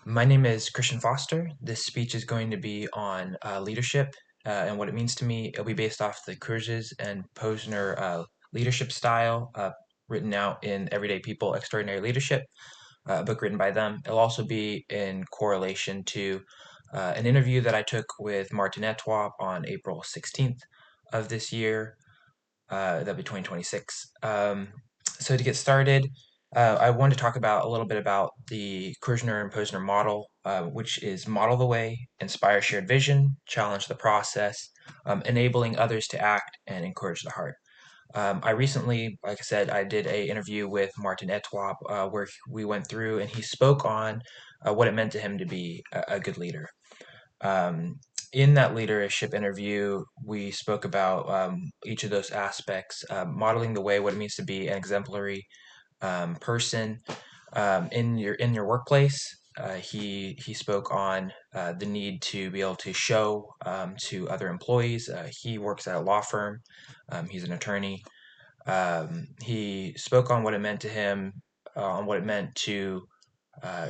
My name is Christian Foster. This speech is going to be on leadership and what it means to me. It'll be based off the Kouzes and Posner leadership style, written out in Everyday People, Extraordinary Leadership, a book written by them. It'll also be in correlation to an interview that I took with Martin Etwop on April 16th of this year. That'll be 2026. So to get started, I wanted to talk about a little bit about the Kushner and Posner model, which is model the way, inspire shared vision, challenge the process, enabling others to act, and encourage the heart. I recently, like I said, I did a interview with Martin Etwop where we went through and he spoke on what it meant to him to be a good leader. Um, in that leadership interview, we spoke about each of those aspects, modeling the way, what it means to be an exemplary person in your workplace. He spoke on the need to be able to show to other employees. He works at a law firm. He's an attorney. He spoke on what it meant to him, on what it meant to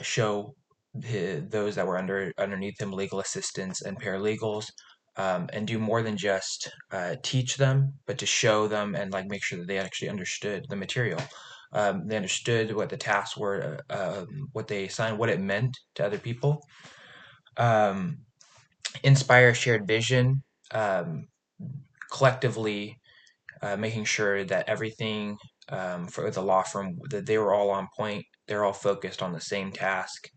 show those that were underneath him, legal assistants and paralegals, and do more than just teach them, but to show them and like make sure that they actually understood the material. They understood what the tasks were, what they assigned, what it meant to other people. Um, inspire shared vision, um, collectively making sure that everything for the law firm that they were all on point. They're all focused on the same task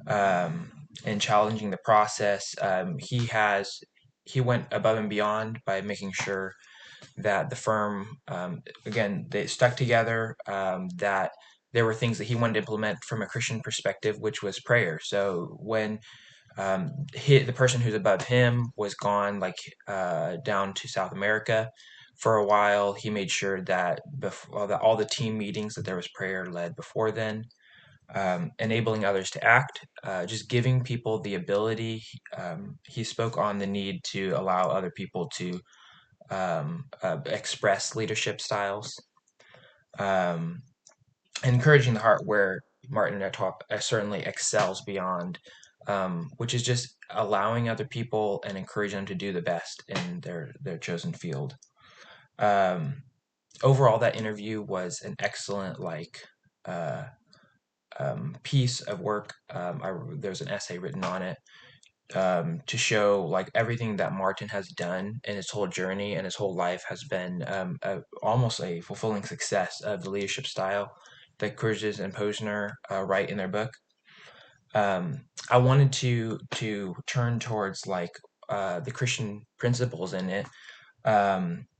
and challenging the process. He went above and beyond by making sure that the firm, again, they stuck together. That there were things that he wanted to implement from a Christian perspective, which was prayer. So when the person who's above him was gone, like down to South America for a while, he made sure that before all the team meetings that there was prayer led before then, enabling others to act, just giving people the ability. He spoke on the need to allow other people to express leadership styles, um, encouraging the heart where Martin Etwop certainly excels beyond, which is just allowing other people and encouraging them to do the best in their chosen field. Um, overall, that interview was an excellent uh, piece of work. There's an essay written on it to show like everything that Martin has done in his whole journey and his whole life has been almost a fulfilling success of the leadership style that Kouzes and Posner write in their book. I wanted to turn towards like the Christian principles in it.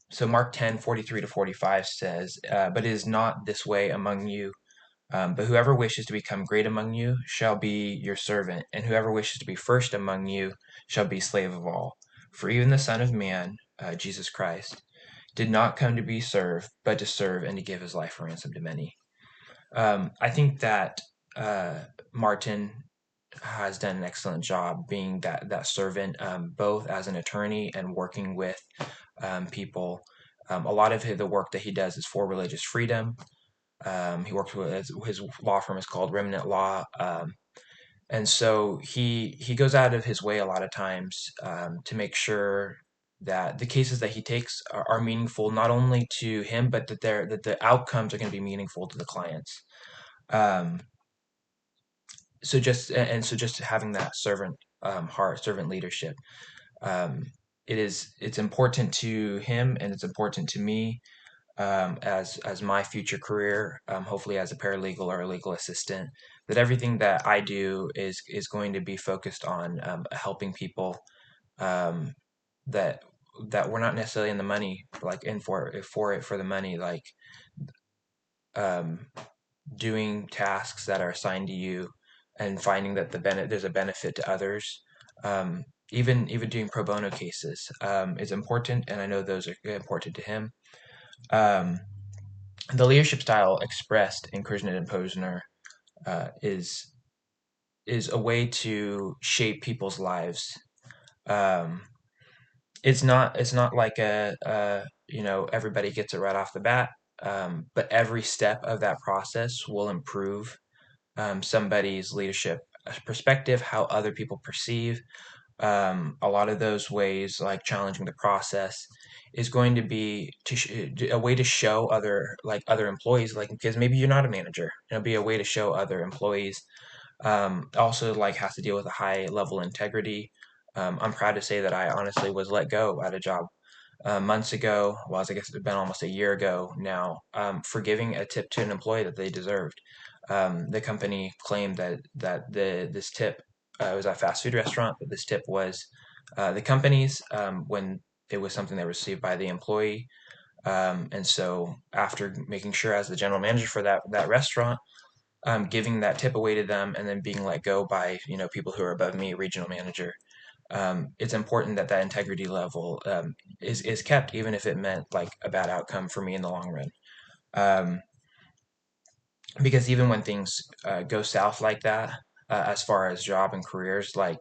So Mark 10:43 to 45 says, "But it is not this way among you. But whoever wishes to become great among you shall be your servant, and whoever wishes to be first among you shall be slave of all. For even the Son of Man, Jesus Christ, did not come to be served, but to serve and to give his life a ransom to many." I think that Martin has done an excellent job being that servant, both as an attorney and working with people. A lot of the work that he does is for religious freedom. He works with his law firm is called Remnant Law, and so he goes out of his way a lot of times to make sure that the cases that he takes are meaningful not only to him but that the outcomes are going to be meaningful to the clients. Um, so just having that servant heart, servant leadership, um, it's important to him and it's important to me as my future career, hopefully as a paralegal or a legal assistant, that everything that I do is going to be focused on helping people um, that that we're not necessarily in the money, like in for the money, like um, doing tasks that are assigned to you and finding that there's a benefit to others. Even doing pro bono cases is important, and I know those are important to him. Um, the leadership style expressed in Krishna and Posner uh, is is a way to shape people's lives. Um, it's not like everybody gets it right off the bat, but every step of that process will improve somebody's leadership perspective, how other people perceive. A lot of those ways, like challenging the process, is going to be a way to show other employees, like because maybe you're not a manager. It'll be a way to show other employees. Also, like has to deal with a high level integrity. I'm proud to say that I honestly was let go at a job months ago. Well, I guess it's been almost a year ago now, for giving a tip to an employee that they deserved. The company claimed that this tip, it was a fast food restaurant, but this tip was the company's, when it was something they received by the employee. And so after making sure as the general manager for that restaurant, giving that tip away to them and then being let go by people who are above me, regional manager, it's important that that integrity level is kept, even if it meant like a bad outcome for me in the long run. Um, because even when things go south like that, as far as job and careers, like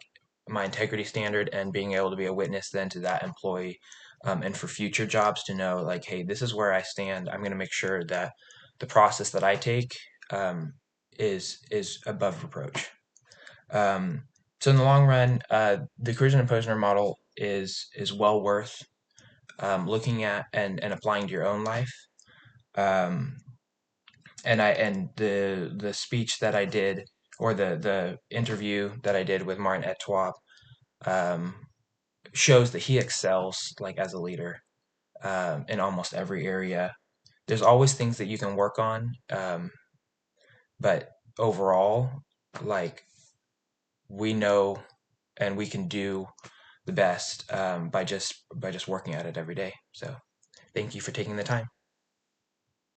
my integrity standard and being able to be a witness then to that employee, and for future jobs to know, like, hey, this is where I stand. I'm going to make sure that the process that I take um, is above reproach. Um, so in the long run, the Kouzes and Posner model is well worth looking at and applying to your own life. Um, and the speech that I did, or the interview that I did with Martin Etwop, um, shows that he excels like as a leader in almost every area. There's always things that you can work on, but overall, like we know and we can do the best by just working at it every day. So thank you for taking the time.